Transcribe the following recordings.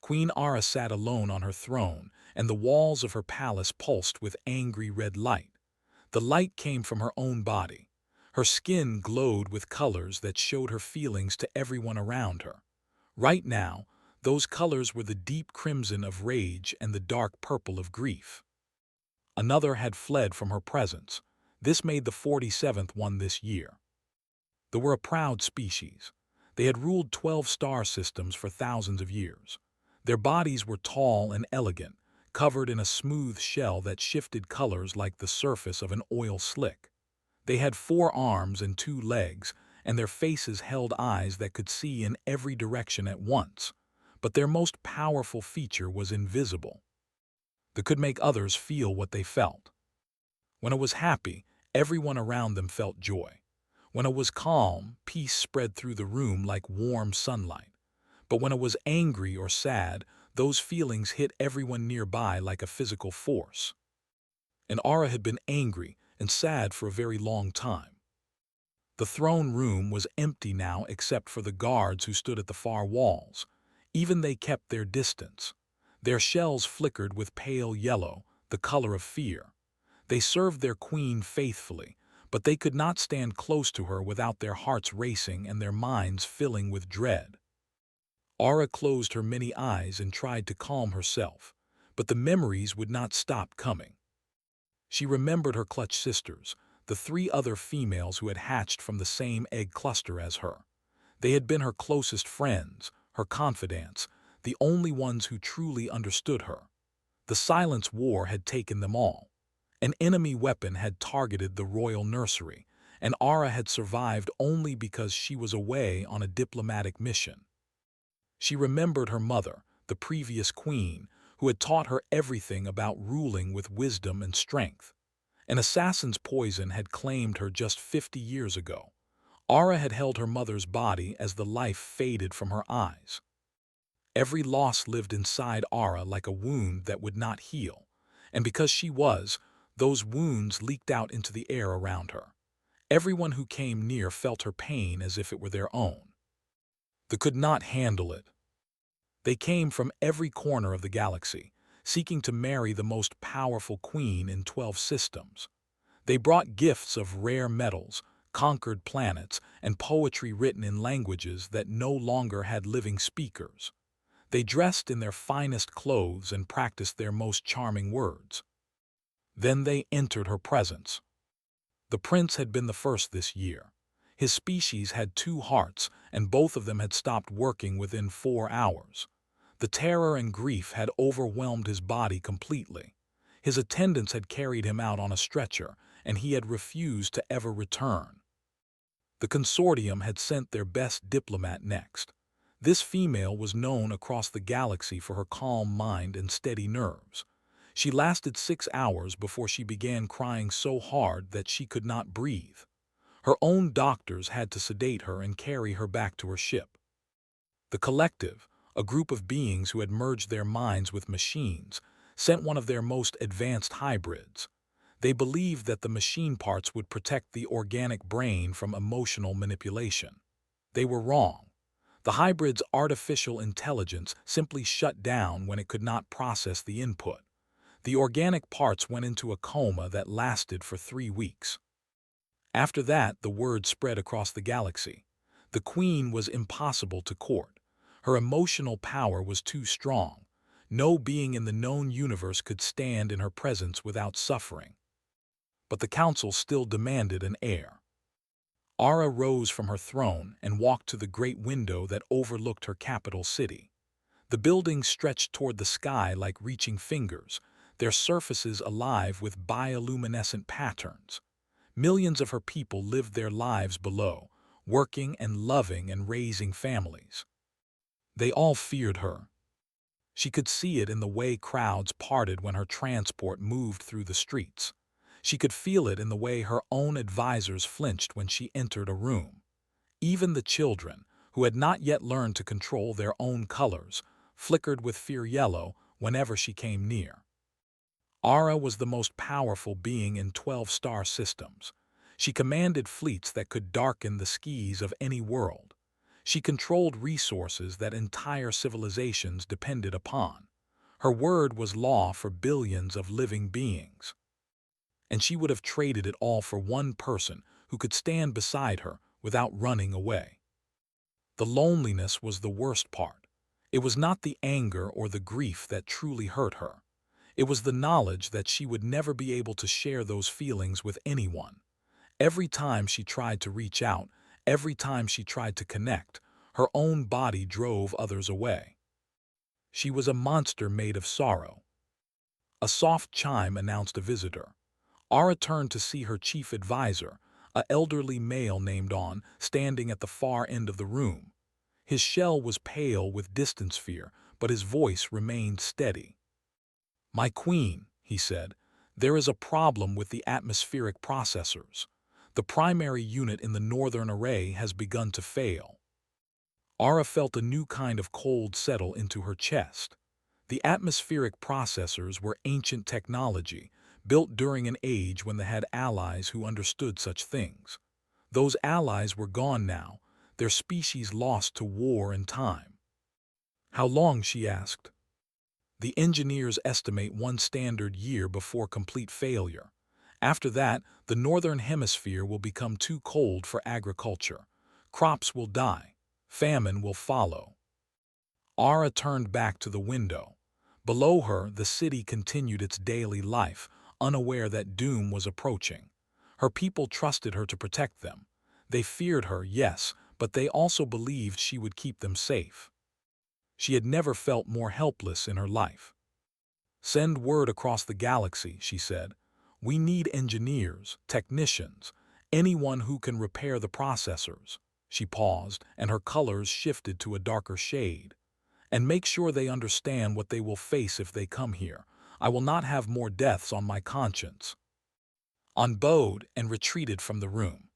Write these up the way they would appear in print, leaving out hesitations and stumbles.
Queen Ara sat alone on her throne, and the walls of her palace pulsed with angry red light. The light came from her own body. Her skin glowed with colors that showed her feelings to everyone around her. Right now, those colors were the deep crimson of rage and the dark purple of grief. Another had fled from her presence. This made the 47th one this year. They were a proud species. They had ruled 12 star systems for thousands of years. Their bodies were tall and elegant, covered in a smooth shell that shifted colors like the surface of an oil slick. They had 4 arms and 2 legs, and their faces held eyes that could see in every direction at once. But their most powerful feature was invisible. They could make others feel what they felt. When it was happy, everyone around them felt joy. When it was calm, peace spread through the room like warm sunlight. But when it was angry or sad, those feelings hit everyone nearby like a physical force. And Ara had been angry and sad for a very long time. The throne room was empty now except for the guards who stood at the far walls. Even they kept their distance. Their shells flickered with pale yellow, the color of fear. They served their queen faithfully, but they could not stand close to her without their hearts racing and their minds filling with dread. Ara closed her many eyes and tried to calm herself, but the memories would not stop coming. She remembered her clutch sisters, the 3 other females who had hatched from the same egg cluster as her. They had been her closest friends, her confidants, the only ones who truly understood her. The Silence War had taken them all. An enemy weapon had targeted the royal nursery, and Ara had survived only because she was away on a diplomatic mission. She remembered her mother, the previous queen, who had taught her everything about ruling with wisdom and strength. An assassin's poison had claimed her just 50 years ago. Ara had held her mother's body as the life faded from her eyes. Every loss lived inside Ara like a wound that would not heal, and because she was, those wounds leaked out into the air around her. Everyone who came near felt her pain as if it were their own. They could not handle it. They came from every corner of the galaxy, seeking to marry the most powerful queen in 12 systems. They brought gifts of rare metals, conquered planets, and poetry written in languages that no longer had living speakers. They dressed in their finest clothes and practiced their most charming words. Then they entered her presence. The prince had been the first this year. His species had 2 hearts, and both of them had stopped working within 4 hours. The terror and grief had overwhelmed his body completely. His attendants had carried him out on a stretcher, and he had refused to ever return. The consortium had sent their best diplomat next. This female was known across the galaxy for her calm mind and steady nerves. She lasted 6 hours before she began crying so hard that she could not breathe. Her own doctors had to sedate her and carry her back to her ship. The collective, a group of beings who had merged their minds with machines, sent one of their most advanced hybrids. They believed that the machine parts would protect the organic brain from emotional manipulation. They were wrong. The hybrid's artificial intelligence simply shut down when it could not process the input. The organic parts went into a coma that lasted for 3 weeks. After that, the word spread across the galaxy. The queen was impossible to court. Her emotional power was too strong. No being in the known universe could stand in her presence without suffering. But the council still demanded an heir. Ara rose from her throne and walked to the great window that overlooked her capital city. The buildings stretched toward the sky like reaching fingers, their surfaces alive with bioluminescent patterns. Millions of her people lived their lives below, working and loving and raising families. They all feared her. She could see it in the way crowds parted when her transport moved through the streets. She could feel it in the way her own advisors flinched when she entered a room. Even the children, who had not yet learned to control their own colors, flickered with fear yellow whenever she came near. Ara was the most powerful being in 12 star systems. She commanded fleets that could darken the skies of any world. She controlled resources that entire civilizations depended upon. Her word was law for billions of living beings. And she would have traded it all for one person who could stand beside her without running away. The loneliness was the worst part. It was not the anger or the grief that truly hurt her. It was the knowledge that she would never be able to share those feelings with anyone. Every time she tried to reach out, every time she tried to connect, her own body drove others away. She was a monster made of sorrow. A soft chime announced a visitor. Ara turned to see her chief advisor, an elderly male named On, standing at the far end of the room. His shell was pale with distance fear, but his voice remained steady. "My queen," he said, "there is a problem with the atmospheric processors. The primary unit in the northern array has begun to fail." Ara felt a new kind of cold settle into her chest. The atmospheric processors were ancient technology, built during an age when they had allies who understood such things. Those allies were gone now, their species lost to war and time. "How long?" she asked. "The engineers estimate one standard year before complete failure. After that, the northern hemisphere will become too cold for agriculture. Crops will die. Famine will follow." Ara turned back to the window. Below her, the city continued its daily life, unaware that doom was approaching. Her people trusted her to protect them. They feared her, yes, but they also believed she would keep them safe. She had never felt more helpless in her life. "Send word across the galaxy," she said. "We need engineers, technicians, anyone who can repair the processors." She paused, and her colors shifted to a darker shade. "And make sure they understand what they will face if they come here. I will not have more deaths on my conscience." On bowed and retreated from the room.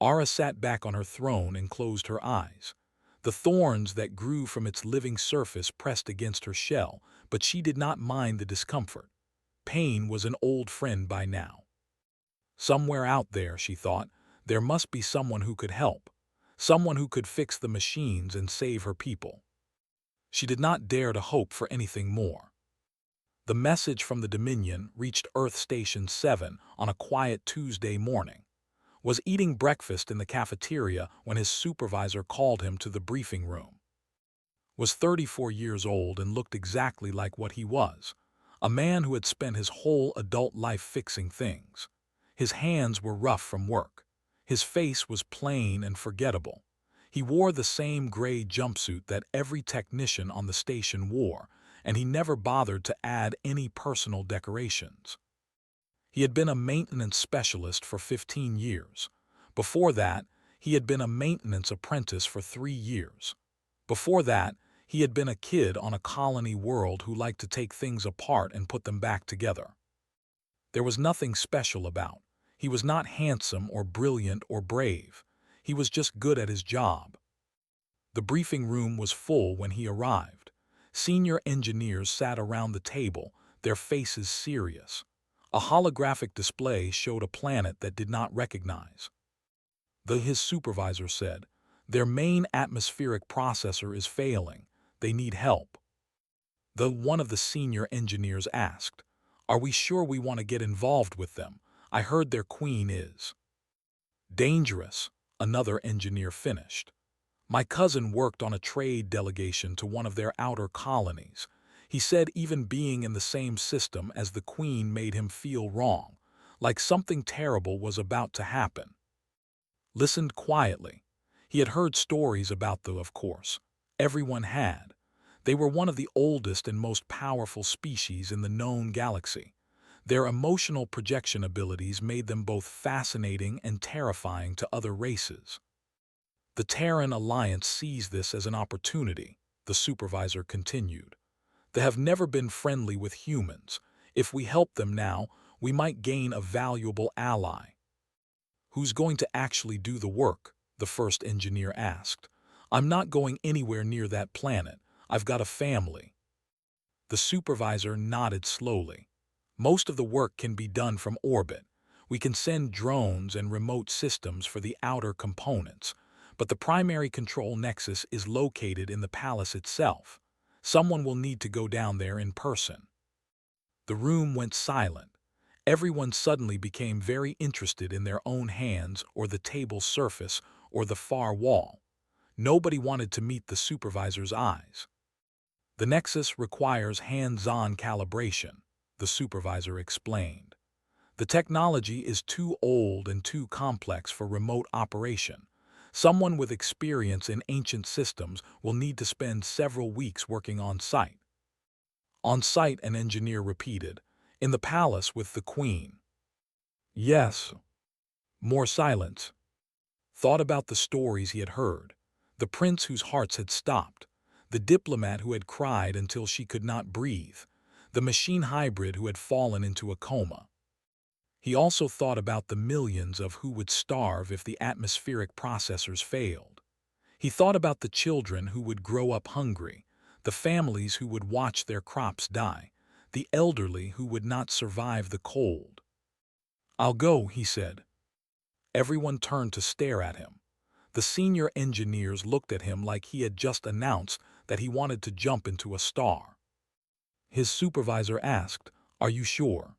Ara sat back on her throne and closed her eyes. The thorns that grew from its living surface pressed against her shell, but she did not mind the discomfort. Pain was an old friend by now. Somewhere out there, she thought, there must be someone who could help, someone who could fix the machines and save her people. She did not dare to hope for anything more. The message from the Dominion reached Earth Station 7 on a quiet Tuesday morning. Was eating breakfast in the cafeteria when his supervisor called him to the briefing room. Was 34 years old and looked exactly like what he was, a man who had spent his whole adult life fixing things. His hands were rough from work. His face was plain and forgettable. He wore the same gray jumpsuit that every technician on the station wore, and he never bothered to add any personal decorations. He had been a maintenance specialist for 15 years. Before that, he had been a maintenance apprentice for 3 years. Before that, he had been a kid on a colony world who liked to take things apart and put them back together. There was nothing special about. He was not handsome or brilliant or brave. He was just good at his job. The briefing room was full when he arrived. Senior engineers sat around the table, their faces serious. A holographic display showed a planet that did not recognize. His supervisor said, "Their main atmospheric processor is failing. They need help." One of the senior engineers asked, "Are we sure we want to get involved with them? I heard their queen is dangerous," another engineer finished. "My cousin worked on a trade delegation to one of their outer colonies. He said even being in the same system as the queen made him feel wrong, like something terrible was about to happen." Listened quietly. He had heard stories about them, of course. Everyone had. They were one of the oldest and most powerful species in the known galaxy. Their emotional projection abilities made them both fascinating and terrifying to other races. "The Terran Alliance sees this as an opportunity," the supervisor continued. "They have never been friendly with humans. If we help them now, we might gain a valuable ally." "Who's going to actually do the work?" the first engineer asked. "I'm not going anywhere near that planet. I've got a family." The supervisor nodded slowly. "Most of the work can be done from orbit. We can send drones and remote systems for the outer components. but the primary control nexus is located in the palace itself. Someone will need to go down there in person." The room went silent. Everyone suddenly became very interested in their own hands or the table's surface or the far wall. Nobody wanted to meet the supervisor's eyes. "The Nexus requires hands-on calibration," the supervisor explained. "The technology is too old and too complex for remote operation. Someone with experience in ancient systems will need to spend several weeks working on site." "On site," an engineer repeated. "In the palace with the queen." "Yes." More silence. Thought about the stories he had heard. The prince whose hearts had stopped. The diplomat who had cried until she could not breathe. The machine hybrid who had fallen into a coma. He also thought about the millions of who would starve if the atmospheric processors failed. He thought about the children who would grow up hungry, the families who would watch their crops die, the elderly who would not survive the cold. "I'll go," he said. Everyone turned to stare at him. The senior engineers looked at him like he had just announced that he wanted to jump into a star. His supervisor asked, "Are you sure?"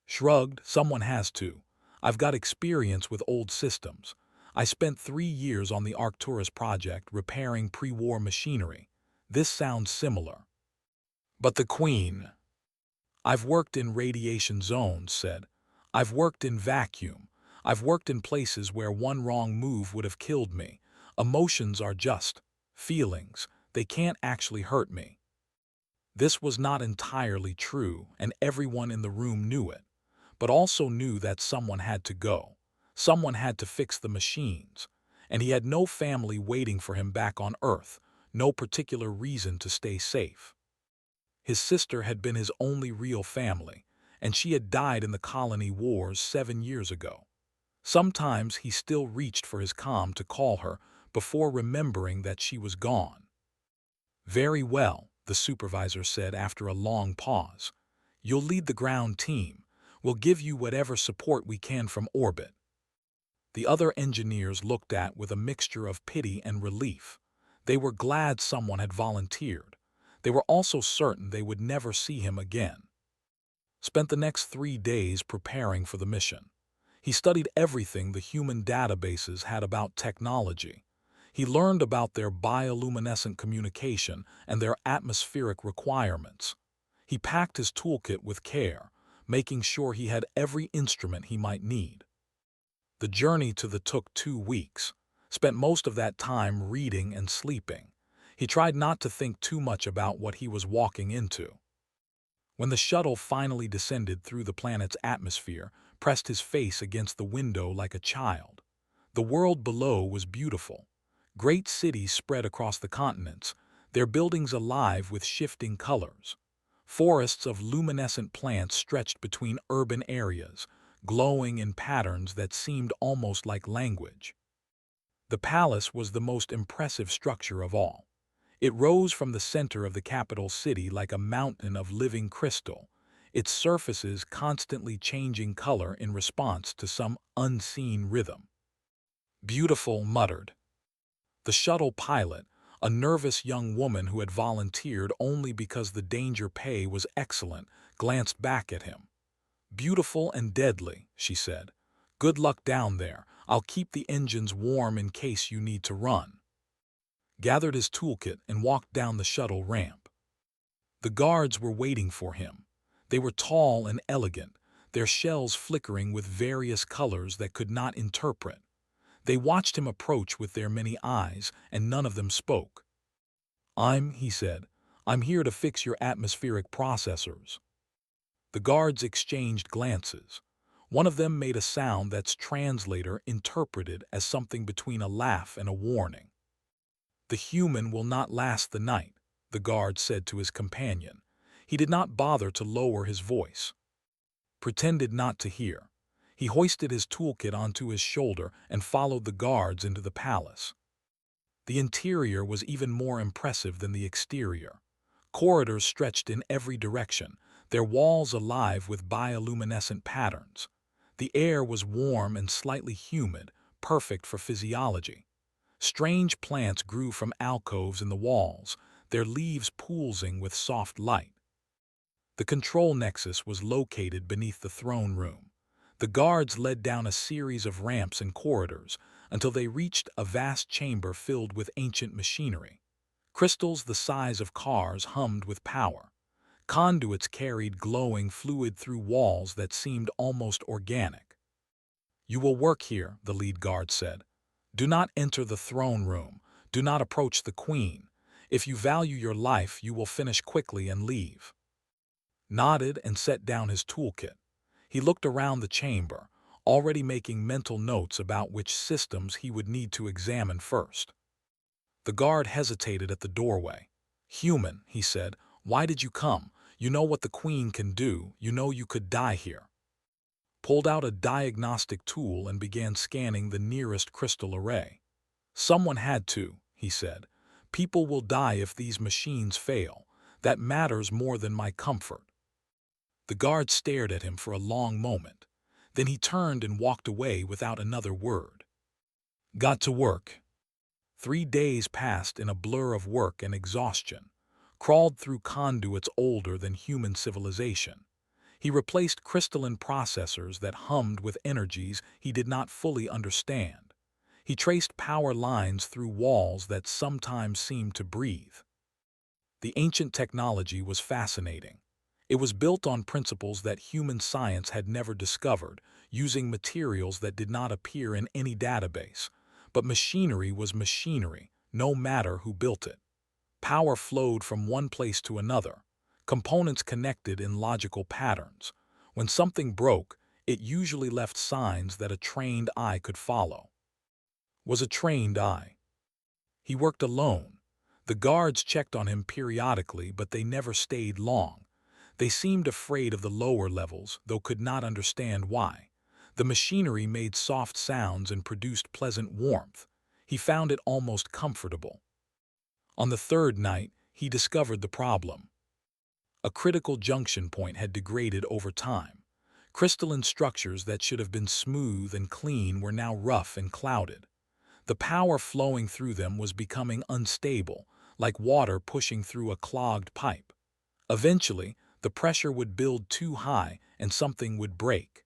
Shrugged, "Someone has to. I've got experience with old systems. I spent 3 years on the Arcturus project repairing pre-war machinery. This sounds similar." "But the Queen." "I've worked in radiation zones," said. "I've worked in vacuum. I've worked in places where one wrong move would have killed me. Emotions are just feelings. They can't actually hurt me." This was not entirely true, and everyone in the room knew it, but also knew that someone had to go. Someone had to fix the machines, and he had no family waiting for him back on Earth, no particular reason to stay safe. His sister had been his only real family, and she had died in the colony wars 7 years ago. Sometimes he still reached for his comm to call her before remembering that she was gone. "Very well," the supervisor said after a long pause. "You'll lead the ground team. We'll give you whatever support we can from orbit." The other engineers looked at with a mixture of pity and relief. They were glad someone had volunteered. They were also certain they would never see him again. Spent the next 3 days preparing for the mission. He studied everything the human databases had about technology. He learned about their bioluminescent communication and their atmospheric requirements. He packed his toolkit with care, making sure he had every instrument he might need. The journey to the took 2 weeks. Spent most of that time reading and sleeping. He tried not to think too much about what he was walking into. When the shuttle finally descended through the planet's atmosphere, pressed his face against the window like a child. The world below was beautiful. Great cities spread across the continents, their buildings alive with shifting colors. Forests of luminescent plants stretched between urban areas, glowing in patterns that seemed almost like language. The palace was the most impressive structure of all. It rose from the center of the capital city like a mountain of living crystal, its surfaces constantly changing color in response to some unseen rhythm. "Beautiful," muttered. The shuttle pilot, a nervous young woman who had volunteered only because the danger pay was excellent, glanced back at him. "Beautiful and deadly," she said. "Good luck down there. I'll keep the engines warm in case you need to run." Gathered his toolkit and walked down the shuttle ramp. The guards were waiting for him. They were tall and elegant, their shells flickering with various colors that could not interpret. They watched him approach with their many eyes, and none of them spoke. He said, "I'm here to fix your atmospheric processors." The guards exchanged glances. One of them made a sound that's translator interpreted as something between a laugh and a warning. "The human will not last the night," the guard said to his companion. He did not bother to lower his voice. Pretended not to hear. He hoisted his toolkit onto his shoulder and followed the guards into the palace. The interior was even more impressive than the exterior. Corridors stretched in every direction, their walls alive with bioluminescent patterns. The air was warm and slightly humid, perfect for physiology. Strange plants grew from alcoves in the walls, their leaves pulsing with soft light. The control nexus was located beneath the throne room. The guards led down a series of ramps and corridors until they reached a vast chamber filled with ancient machinery. Crystals the size of cars hummed with power. Conduits carried glowing fluid through walls that seemed almost organic. "You will work here," the lead guard said. "Do not enter the throne room. Do not approach the queen. If you value your life, you will finish quickly and leave." Nodded and set down his toolkit. He looked around the chamber, already making mental notes about which systems he would need to examine first. The guard hesitated at the doorway. "Human," he said, "why did you come? You know what the queen can do. You know you could die here." Pulled out a diagnostic tool and began scanning the nearest crystal array. "Someone had to," he said. "People will die if these machines fail. That matters more than my comfort." The guard stared at him for a long moment. Then he turned and walked away without another word. Got to work. 3 days passed in a blur of work and exhaustion. Crawled through conduits older than human civilization. He replaced crystalline processors that hummed with energies he did not fully understand. He traced power lines through walls that sometimes seemed to breathe. The ancient technology was fascinating. It was built on principles that human science had never discovered, using materials that did not appear in any database. But machinery was machinery, no matter who built it. Power flowed from one place to another, components connected in logical patterns. When something broke, it usually left signs that a trained eye could follow. Was a trained eye. He worked alone. The guards checked on him periodically, but they never stayed long. They seemed afraid of the lower levels, though could not understand why. The machinery made soft sounds and produced pleasant warmth. He found it almost comfortable. On the third night, he discovered the problem. A critical junction point had degraded over time. Crystalline structures that should have been smooth and clean were now rough and clouded. The power flowing through them was becoming unstable, like water pushing through a clogged pipe. Eventually, the pressure would build too high and something would break.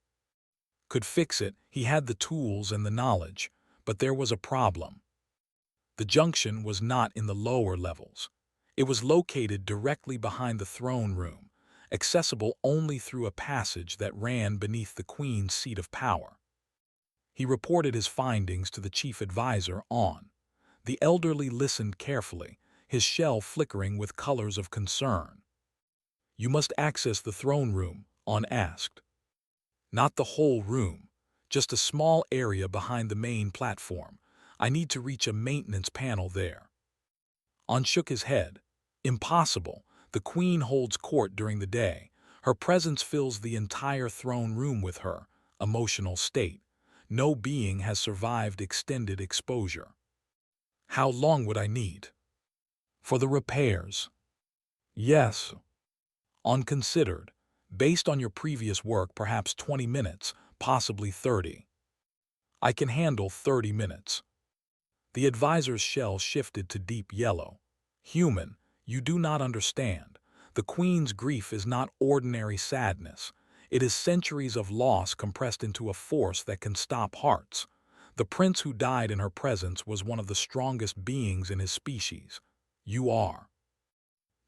Could fix it, he had the tools and the knowledge, but there was a problem. The junction was not in the lower levels. It was located directly behind the throne room, accessible only through a passage that ran beneath the queen's seat of power. He reported his findings to the chief advisor on. The elderly listened carefully, his shell flickering with colors of concern. "You must access the throne room," On asked. "Not the whole room, just a small area behind the main platform. I need to reach a maintenance panel there." On shook his head. "Impossible. The queen holds court during the day. Her presence fills the entire throne room with her emotional state. No being has survived extended exposure." "How long would I need?" "For the repairs." "Yes." On considered. "Based on your previous work, perhaps 20 minutes, possibly 30. "I can handle 30 minutes. The advisor's shell shifted to deep yellow. "Human, you do not understand. The queen's grief is not ordinary sadness. It is centuries of loss compressed into a force that can stop hearts. The prince who died in her presence was one of the strongest beings in his species. You are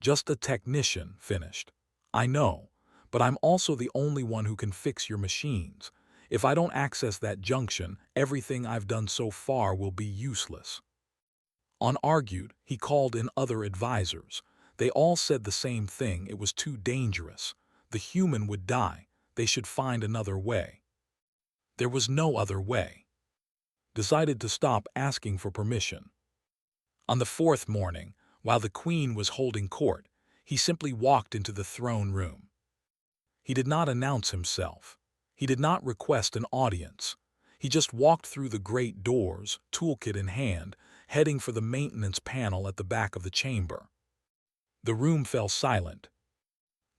just a technician," finished. "I know, but I'm also the only one who can fix your machines. If I don't access that junction, everything I've done so far will be useless." On argued, he called in other advisors. They all said the same thing: it was too dangerous. The human would die. They should find another way. There was no other way. Decided to stop asking for permission. On the fourth morning, while the queen was holding court, he simply walked into the throne room. He did not announce himself. He did not request an audience. He just walked through the great doors, toolkit in hand, heading for the maintenance panel at the back of the chamber. The room fell silent.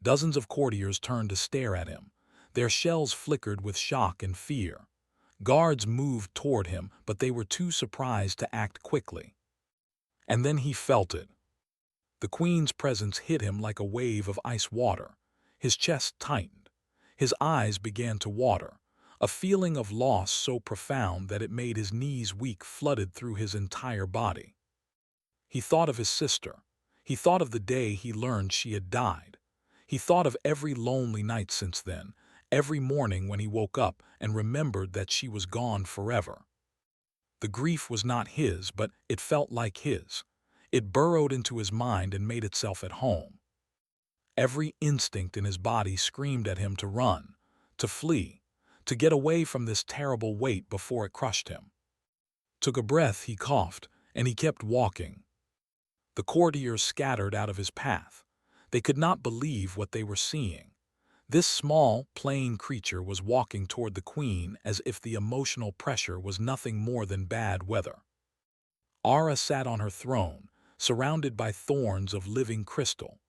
Dozens of courtiers turned to stare at him. Their shells flickered with shock and fear. Guards moved toward him, but they were too surprised to act quickly. And then he felt it. The Queen's presence hit him like a wave of ice water. His chest tightened. His eyes began to water. A feeling of loss so profound that it made his knees weak flooded through his entire body. He thought of his sister. He thought of the day he learned she had died. He thought of every lonely night since then, every morning when he woke up and remembered that she was gone forever. The grief was not his, but it felt like his. It burrowed into his mind and made itself at home. Every instinct in his body screamed at him to run, to flee, to get away from this terrible weight before it crushed him. Took a breath, he coughed, and he kept walking. The courtiers scattered out of his path. They could not believe what they were seeing. This small, plain creature was walking toward the Queen as if the emotional pressure was nothing more than bad weather. Ara sat on her throne, surrounded by thorns of living crystal.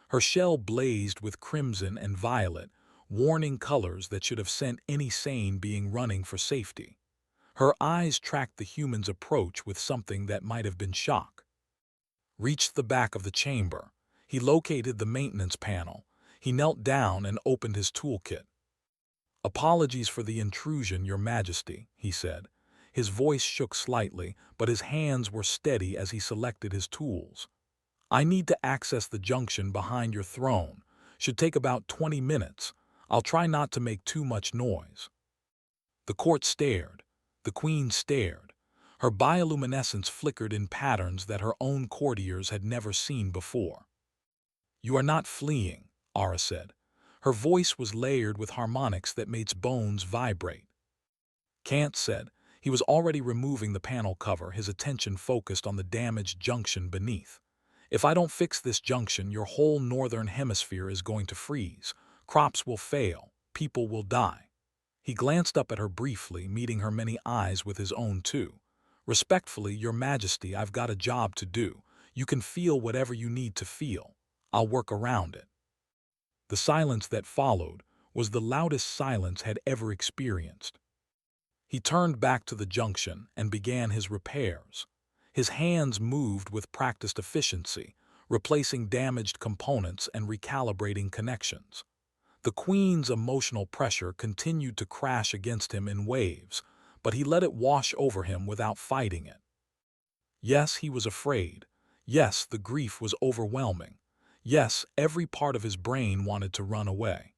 Her shell blazed with crimson and violet, warning colors that should have sent any sane being running for safety. Her eyes tracked the human's approach with something that might have been shock. Reached the back of the chamber. He located the maintenance panel. He knelt down and opened his toolkit. "Apologies for the intrusion, Your Majesty," he said. His voice shook slightly, but his hands were steady as he selected his tools. "I need to access the junction behind your throne. Should take about 20 minutes. I'll try not to make too much noise." The court stared. The Queen stared. Her bioluminescence flickered in patterns that her own courtiers had never seen before. "You are not fleeing," Ara said. Her voice was layered with harmonics that made bones vibrate. Kant said. He was already removing the panel cover, his attention focused on the damaged junction beneath. "If I don't fix this junction, your whole northern hemisphere is going to freeze. Crops will fail. People will die." He glanced up at her briefly, meeting her many eyes with his own too. "Respectfully, Your Majesty, I've got a job to do. You can feel whatever you need to feel. I'll work around it." The silence that followed was the loudest silence had ever experienced. He turned back to the junction and began his repairs. His hands moved with practiced efficiency, replacing damaged components and recalibrating connections. The Queen's emotional pressure continued to crash against him in waves, but he let it wash over him without fighting it. Yes, he was afraid. Yes, the grief was overwhelming. Yes, every part of his brain wanted to run away.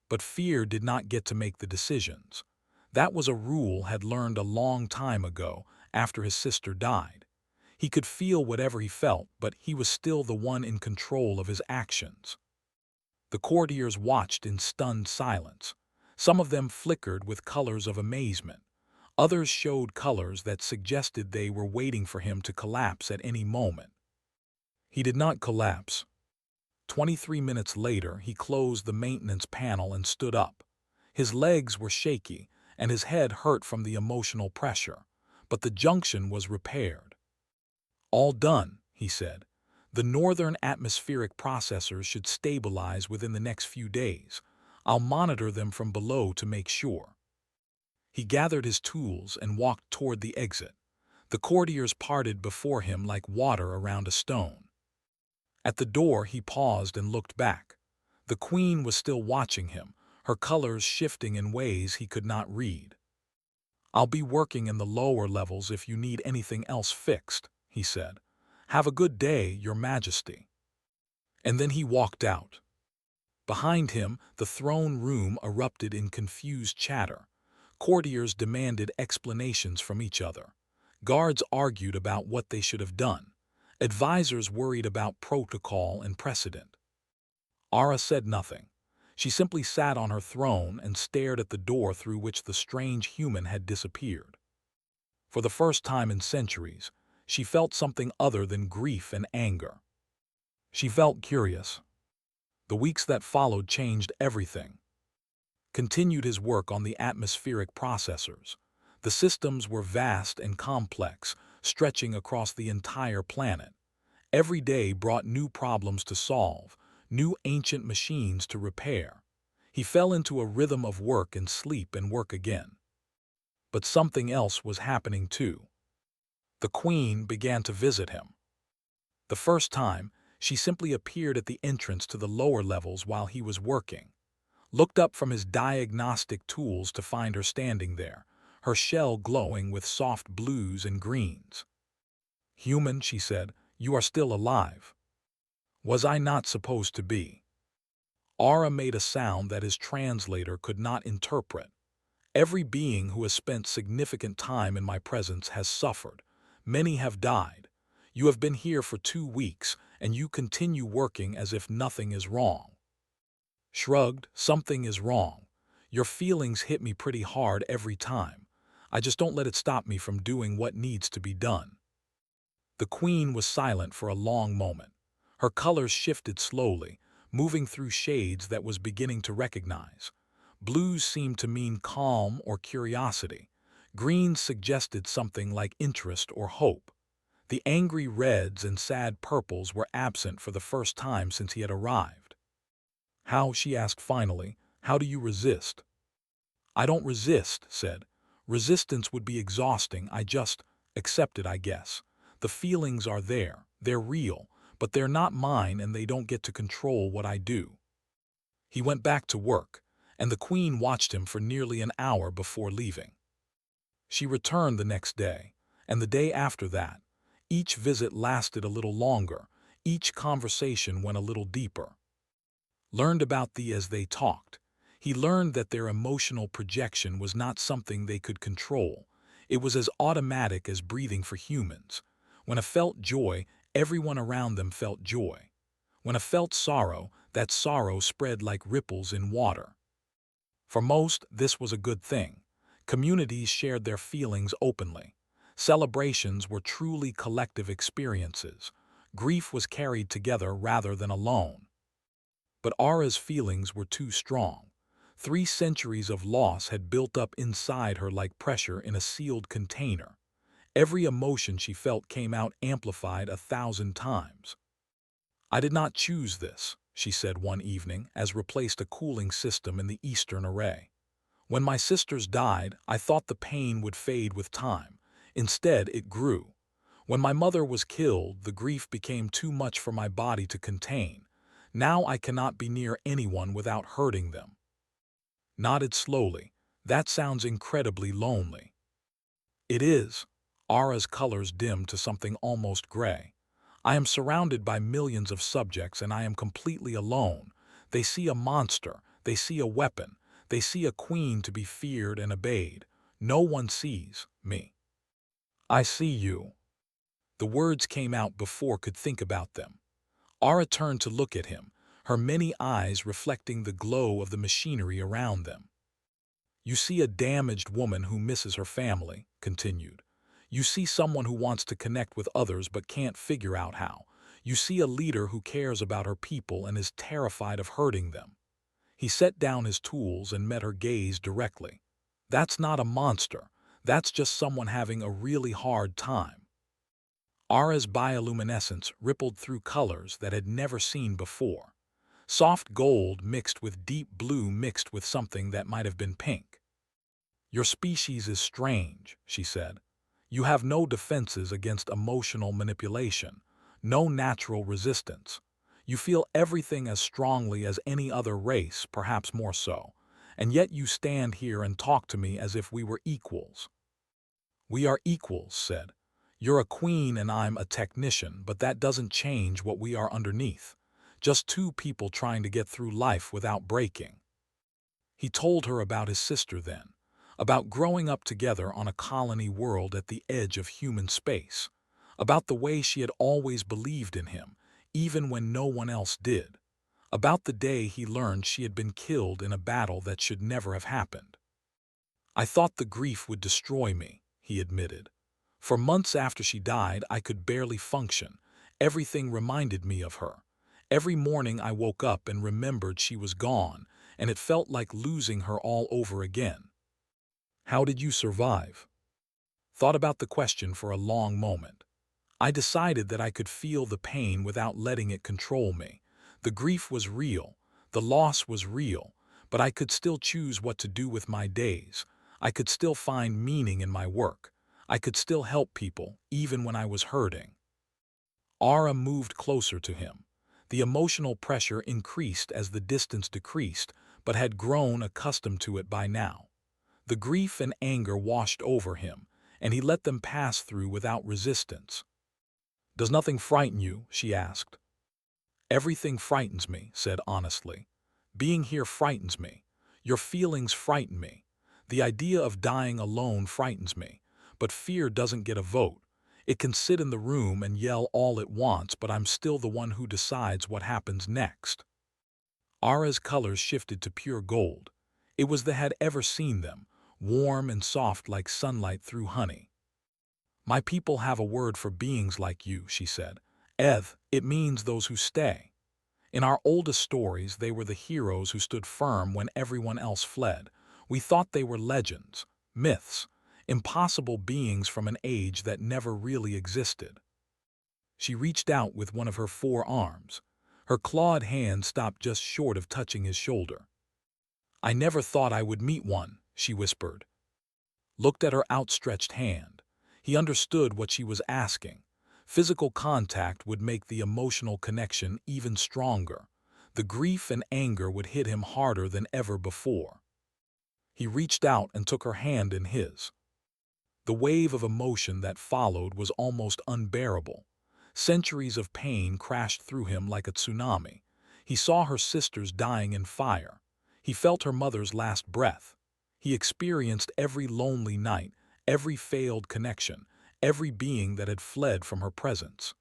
But fear did not get to make the decisions. That was a rule had learned a long time ago, after his sister died. He could feel whatever he felt, but he was still the one in control of his actions. The courtiers watched in stunned silence. Some of them flickered with colors of amazement. Others showed colors that suggested they were waiting for him to collapse at any moment. He did not collapse. 23 minutes later, he closed the maintenance panel and stood up. His legs were shaky, and his head hurt from the emotional pressure, but the junction was repaired. "All done," he said. "The northern atmospheric processors should stabilize within the next few days. I'll monitor them from below to make sure." He gathered his tools and walked toward the exit. The courtiers parted before him like water around a stone. At the door, he paused and looked back. The Queen was still watching him, her colors shifting in ways he could not read. "I'll be working in the lower levels if you need anything else fixed," he said. "Have a good day, Your Majesty." And then he walked out. Behind him, the throne room erupted in confused chatter. Courtiers demanded explanations from each other. Guards argued about what they should have done. Advisors worried about protocol and precedent. Ara said nothing. She simply sat on her throne and stared at the door through which the strange human had disappeared. For the first time in centuries, she felt something other than grief and anger. She felt curious. The weeks that followed changed everything. Continued his work on the atmospheric processors. The systems were vast and complex, stretching across the entire planet. Every day brought new problems to solve, new ancient machines to repair. He fell into a rhythm of work and sleep and work again. But something else was happening too. The Queen began to visit him. The first time, she simply appeared at the entrance to the lower levels while he was working, looked up from his diagnostic tools to find her standing there, her shell glowing with soft blues and greens. "Human," she said, "you are still alive. Was I not supposed to be?" Aura made a sound that his translator could not interpret. "Every being who has spent significant time in my presence has suffered. Many have died. You have been here for 2 weeks, and you continue working as if nothing is wrong." Shrugged, "Something is wrong. Your feelings hit me pretty hard every time. I just don't let it stop me from doing what needs to be done." The Queen was silent for a long moment. Her colors shifted slowly, moving through shades that was beginning to recognize. Blues seemed to mean calm or curiosity. Greens suggested something like interest or hope. The angry reds and sad purples were absent for the first time since he had arrived. "How," she asked finally, "how do you resist?" "I don't resist," said. "Resistance would be exhausting. I just accept it, I guess. The feelings are there, they're real, but they're not mine and they don't get to control what I do." He went back to work, and the Queen watched him for nearly an hour before leaving. She returned the next day, and the day after that. Each visit lasted a little longer, each conversation went a little deeper. Learned about thee as they talked. He learned that their emotional projection was not something they could control. It was as automatic as breathing for humans. When a felt joy, everyone around them felt joy. When a felt sorrow, that sorrow spread like ripples in water. For most, this was a good thing. Communities shared their feelings openly. Celebrations were truly collective experiences. Grief was carried together rather than alone. But Aura's feelings were too strong. 3 centuries of loss had built up inside her like pressure in a sealed container. Every emotion she felt came out amplified 1,000 times. "I did not choose this," she said one evening as replaced a cooling system in the eastern array. "When my sisters died, I thought the pain would fade with time. Instead, it grew. When my mother was killed, the grief became too much for my body to contain. Now I cannot be near anyone without hurting them." Nodded slowly. "That sounds incredibly lonely." "It is." Aura's colors dimmed to something almost gray. "I am surrounded by millions of subjects and I am completely alone. They see a monster, they see a weapon, they see a queen to be feared and obeyed. No one sees me." "I see you." The words came out before could think about them. Aura turned to look at him, her many eyes reflecting the glow of the machinery around them. "You see a damaged woman who misses her family," continued. "You see someone who wants to connect with others but can't figure out how. You see a leader who cares about her people and is terrified of hurting them." He set down his tools and met her gaze directly. "That's not a monster. That's just someone having a really hard time." Aura's bioluminescence rippled through colors that had never seen before. Soft gold mixed with deep blue mixed with something that might have been pink. "Your species is strange," she said. "You have no defenses against emotional manipulation, no natural resistance. You feel everything as strongly as any other race, perhaps more so, and yet you stand here and talk to me as if we were equals." "We are equals," said. "You're a queen and I'm a technician, but that doesn't change what we are underneath. Just 2 people trying to get through life without breaking." He told her about his sister then, about growing up together on a colony world at the edge of human space, about the way she had always believed in him, even when no one else did, about the day he learned she had been killed in a battle that should never have happened. "I thought the grief would destroy me," he admitted. "For months after she died, I could barely function. Everything reminded me of her. Every morning I woke up and remembered she was gone, and it felt like losing her all over again." "How did you survive?" Thought about the question for a long moment. "I decided that I could feel the pain without letting it control me. The grief was real, the loss was real, but I could still choose what to do with my days. I could still find meaning in my work. I could still help people, even when I was hurting. Ara moved closer to him. The emotional pressure increased as the distance decreased, but had grown accustomed to it by now. The grief and anger washed over him, and he let them pass through without resistance. "Does nothing frighten you?" she asked. "Everything frightens me," said honestly. "Being here frightens me. Your feelings frighten me. The idea of dying alone frightens me. But fear doesn't get a vote. It can sit in the room and yell all it wants, but I'm still the one who decides what happens next." Ara's colors shifted to pure gold. It was the had ever seen them, warm and soft like sunlight through honey. "My people have a word for beings like you," she said. It means those who stay. In our oldest stories, they were the heroes who stood firm when everyone else fled. We thought they were legends, myths, impossible beings from an age that never really existed. She reached out with one of her 4 arms. Her clawed hand stopped just short of touching his shoulder. "I never thought I would meet one," she whispered. Looked at her outstretched hand. He understood what she was asking. Physical contact would make the emotional connection even stronger. The grief and anger would hit him harder than ever before. He reached out and took her hand in his. The wave of emotion that followed was almost unbearable. Centuries of pain crashed through him like a tsunami. He saw her sisters dying in fire. He felt her mother's last breath. He experienced every lonely night, every failed connection, every being that had fled from her presence.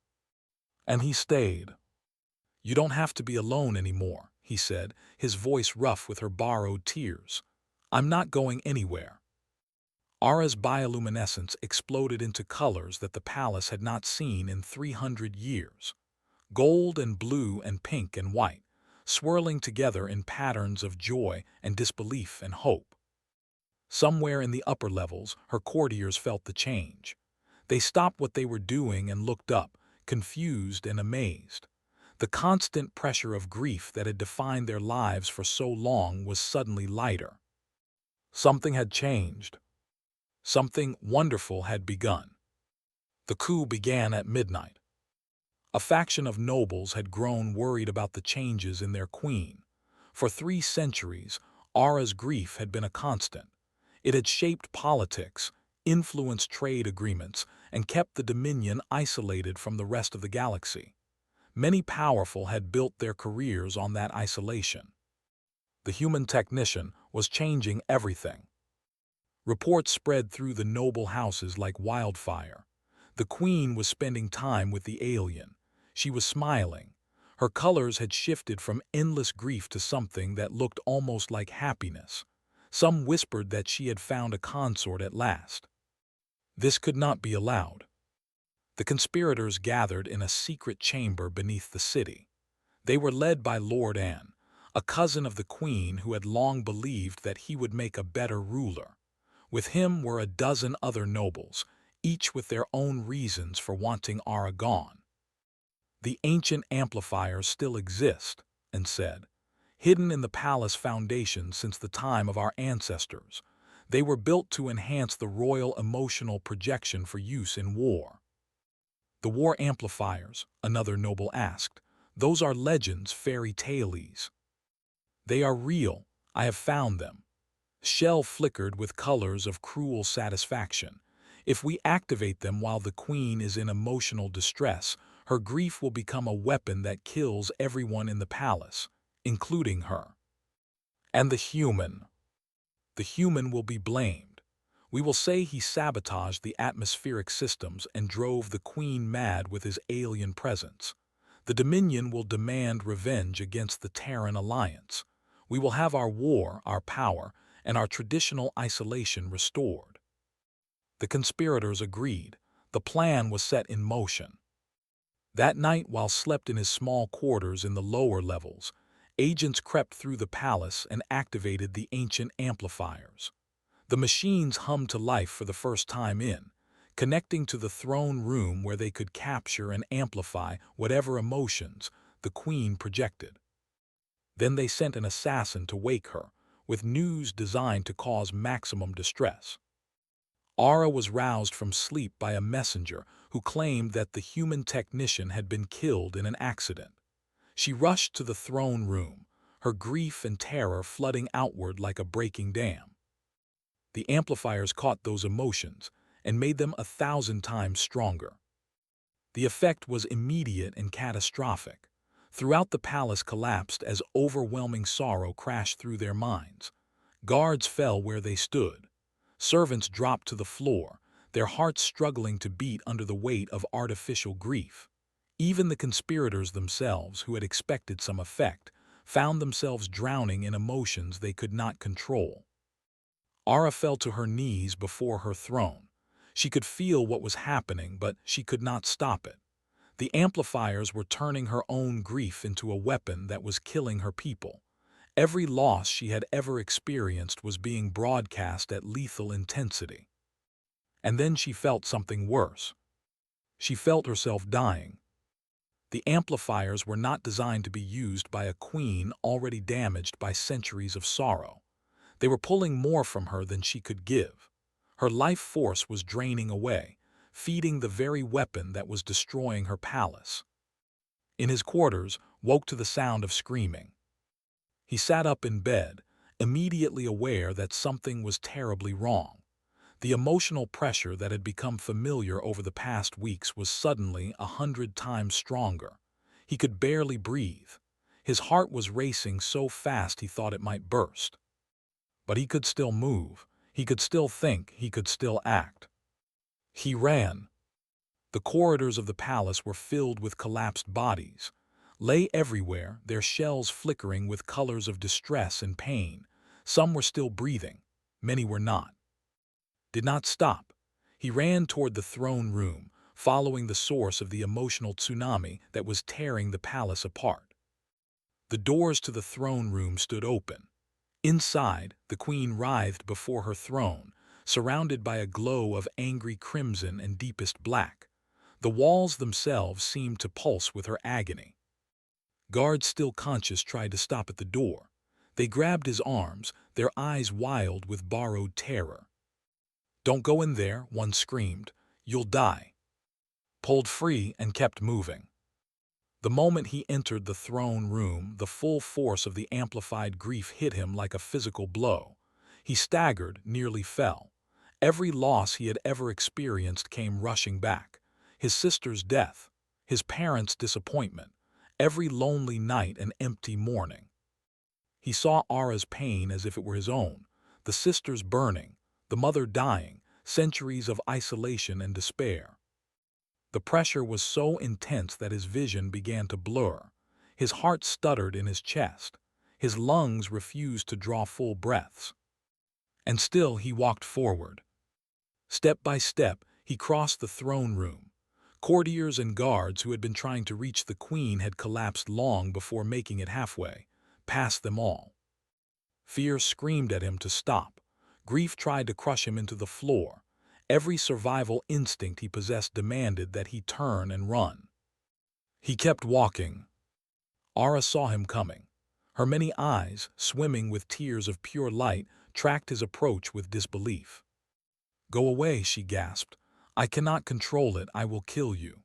And he stayed. "You don't have to be alone anymore," he said, his voice rough with her borrowed tears. "I'm not going anywhere." Ara's bioluminescence exploded into colors that the palace had not seen in 300 years. Gold and blue and pink and white, swirling together in patterns of joy and disbelief and hope. Somewhere in the upper levels, her courtiers felt the change. They stopped what they were doing and looked up, confused and amazed. The constant pressure of grief that had defined their lives for so long was suddenly lighter. Something had changed. Something wonderful had begun. The coup began at midnight. A faction of nobles had grown worried about the changes in their queen. For 3 centuries, Ara's grief had been a constant. It had shaped politics, influenced trade agreements, and kept the Dominion isolated from the rest of the galaxy. Many powerful had built their careers on that isolation. The human technician was changing everything. Reports spread through the noble houses like wildfire. The queen was spending time with the alien. She was smiling. Her colors had shifted from endless grief to something that looked almost like happiness. Some whispered that she had found a consort at last. This could not be allowed. The conspirators gathered in a secret chamber beneath the city. They were led by Lord Anne, a cousin of the queen who had long believed that he would make a better ruler. With him were a dozen other nobles, each with their own reasons for wanting Ara gone. "The ancient amplifiers still exist," Anne said, "hidden in the palace foundation since the time of our ancestors. They were built to enhance the royal emotional projection for use in war." "The war amplifiers?" another noble asked. "Those are legends, fairy tales." "They are real. I have found them." Shell flickered with colors of cruel satisfaction. "If we activate them while the queen is in emotional distress, her grief will become a weapon that kills everyone in the palace, including her. And the human. The human will be blamed. We will say he sabotaged the atmospheric systems and drove the queen mad with his alien presence. The Dominion will demand revenge against the Terran Alliance. We will have our war, our power, and our traditional isolation restored." The conspirators agreed. The plan was set in motion. That night, while slept in his small quarters in the lower levels, agents crept through the palace and activated the ancient amplifiers. The machines hummed to life for the first time connecting to the throne room where they could capture and amplify whatever emotions the queen projected. Then they sent an assassin to wake her, with news designed to cause maximum distress. Ara was roused from sleep by a messenger who claimed that the human technician had been killed in an accident. She rushed to the throne room, her grief and terror flooding outward like a breaking dam. The amplifiers caught those emotions and made them 1,000 times stronger. The effect was immediate and catastrophic. Throughout the palace collapsed as overwhelming sorrow crashed through their minds. Guards fell where they stood. Servants dropped to the floor, their hearts struggling to beat under the weight of artificial grief. Even the conspirators themselves, who had expected some effect, found themselves drowning in emotions they could not control. Ara fell to her knees before her throne. She could feel what was happening, but she could not stop it. The amplifiers were turning her own grief into a weapon that was killing her people. Every loss she had ever experienced was being broadcast at lethal intensity. And then she felt something worse. She felt herself dying. The amplifiers were not designed to be used by a queen already damaged by centuries of sorrow. They were pulling more from her than she could give. Her life force was draining away, feeding the very weapon that was destroying her palace. In his quarters, woke to the sound of screaming. He sat up in bed, immediately aware that something was terribly wrong. The emotional pressure that had become familiar over the past weeks was suddenly 100 times stronger. He could barely breathe. His heart was racing so fast he thought it might burst. But he could still move. He could still think. He could still act. He ran. The corridors of the palace were filled with collapsed bodies. Lay everywhere, their shells flickering with colors of distress and pain. Some were still breathing. Many were not. Did not stop. He ran toward the throne room, following the source of the emotional tsunami that was tearing the palace apart. The doors to the throne room stood open. Inside, the queen writhed before her throne, surrounded by a glow of angry crimson and deepest black. The walls themselves seemed to pulse with her agony. Guards still conscious tried to stop at the door. They grabbed his arms, their eyes wild with borrowed terror. "Don't go in there," one screamed. "You'll die." Pulled free and kept moving. The moment he entered the throne room, the full force of the amplified grief hit him like a physical blow. He staggered, nearly fell. Every loss he had ever experienced came rushing back. His sister's death, his parents' disappointment, every lonely night and empty morning. He saw Ara's pain as if it were his own, the sisters burning, the mother dying, centuries of isolation and despair. The pressure was so intense that his vision began to blur. His heart stuttered in his chest. His lungs refused to draw full breaths. And still he walked forward. Step by step, he crossed the throne room. Courtiers and guards who had been trying to reach the queen had collapsed long before making it halfway, past them all. Fear screamed at him to stop. Grief tried to crush him into the floor. Every survival instinct he possessed demanded that he turn and run. He kept walking. Ara saw him coming. Her many eyes, swimming with tears of pure light, tracked his approach with disbelief. "Go away," she gasped. "I cannot control it. I will kill you."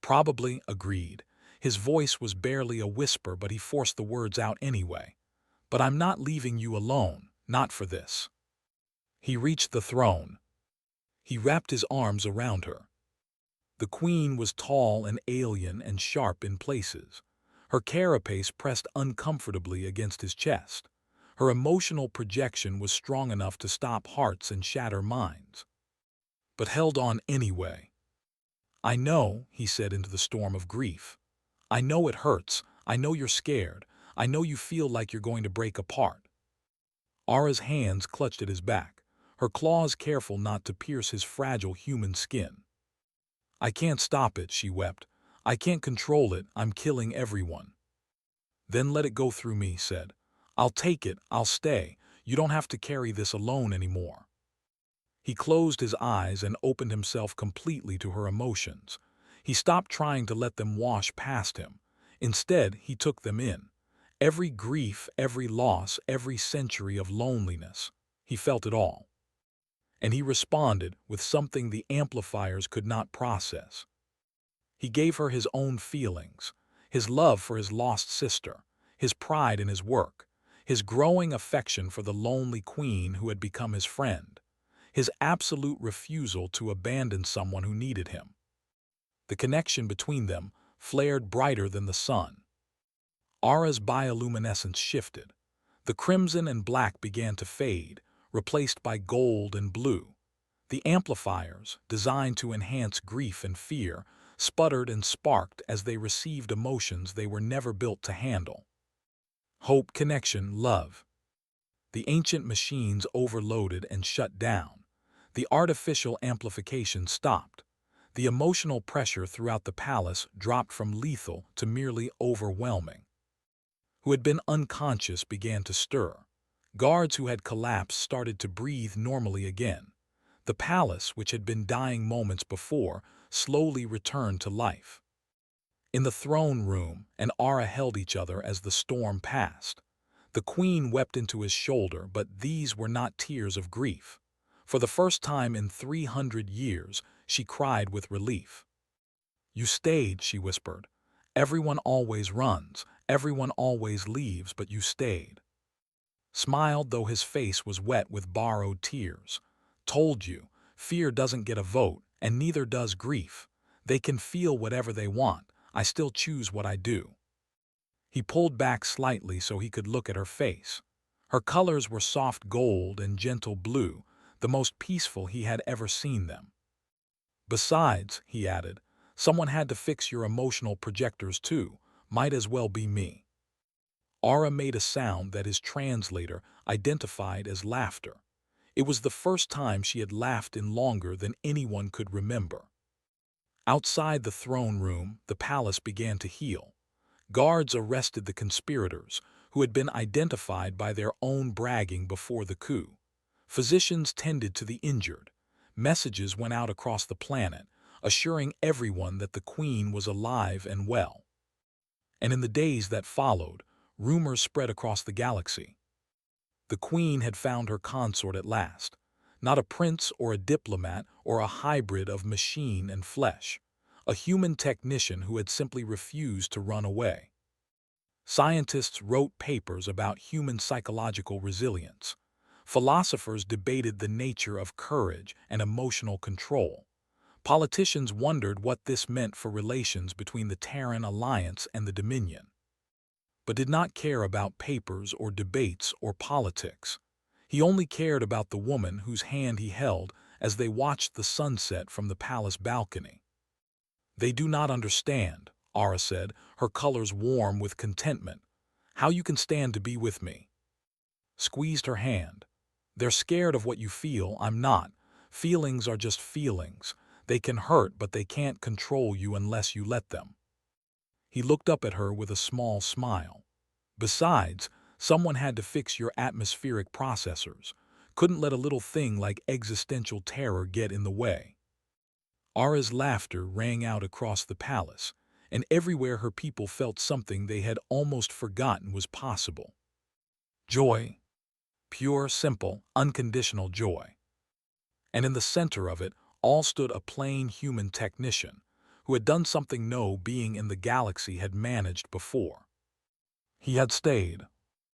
"Probably," agreed. His voice was barely a whisper, but he forced the words out anyway. "But I'm not leaving you alone, not for this." He reached the throne. He wrapped his arms around her. The queen was tall and alien and sharp in places. Her carapace pressed uncomfortably against his chest. Her emotional projection was strong enough to stop hearts and shatter minds. But held on anyway. "I know," he said into the storm of grief. "I know it hurts. I know you're scared. I know you feel like you're going to break apart." Ara's hands clutched at his back, her claws careful not to pierce his fragile human skin. "I can't stop it," she wept. "I can't control it. I'm killing everyone." "Then let it go through me," he said. "I'll take it. I'll stay. You don't have to carry this alone anymore." He closed his eyes and opened himself completely to her emotions. He stopped trying to let them wash past him. Instead, he took them in. Every grief, every loss, every century of loneliness. He felt it all. And he responded with something the amplifiers could not process. He gave her his own feelings, his love for his lost sister, his pride in his work, his growing affection for the lonely queen who had become his friend, his absolute refusal to abandon someone who needed him. The connection between them flared brighter than the sun. Aura's bioluminescence shifted. The crimson and black began to fade, replaced by gold and blue. The amplifiers, designed to enhance grief and fear, sputtered and sparked as they received emotions they were never built to handle. Hope, connection, love. The ancient machines overloaded and shut down. The artificial amplification stopped. The emotional pressure throughout the palace dropped from lethal to merely overwhelming. Who had been unconscious began to stir. Guards who had collapsed started to breathe normally again. The palace, which had been dying moments before, slowly returned to life. In the throne room, and Aura held each other as the storm passed. The queen wept into his shoulder, but these were not tears of grief. For the first time in 300 years, she cried with relief. "You stayed," she whispered. "Everyone always runs, everyone always leaves, but you stayed." Smiled, though his face was wet with borrowed tears. "Told you, fear doesn't get a vote, and neither does grief. They can feel whatever they want. I still choose what I do." He pulled back slightly so he could look at her face. Her colors were soft gold and gentle blue, the most peaceful he had ever seen them. "Besides," he added, "someone had to fix your emotional projectors too. Might as well be me." Aura made a sound that his translator identified as laughter. It was the first time she had laughed in longer than anyone could remember. Outside the throne room, the palace began to heal. Guards arrested the conspirators, who had been identified by their own bragging before the coup. Physicians tended to the injured. Messages went out across the planet, assuring everyone that the queen was alive and well. And in the days that followed, rumors spread across the galaxy. The queen had found her consort at last. Not a prince or a diplomat or a hybrid of machine and flesh. A human technician who had simply refused to run away. Scientists wrote papers about human psychological resilience. Philosophers debated the nature of courage and emotional control. Politicians wondered what this meant for relations between the Terran Alliance and the Dominion, but did not care about papers or debates or politics. He only cared about the woman whose hand he held as they watched the sunset from the palace balcony. "They do not understand," Aura said, her colors warm with contentment. "How you can stand to be with me." Squeezed her hand. "They're scared of what you feel. I'm not. Feelings are just feelings. They can hurt, but they can't control you unless you let them." He looked up at her with a small smile. "Besides, someone had to fix your atmospheric processors. Couldn't let a little thing like existential terror get in the way." Aura's laughter rang out across the palace, and everywhere her people felt something they had almost forgotten was possible. Joy. Pure, simple, unconditional joy. And in the center of it all stood a plain human technician, who had done something no being in the galaxy had managed before. He had stayed.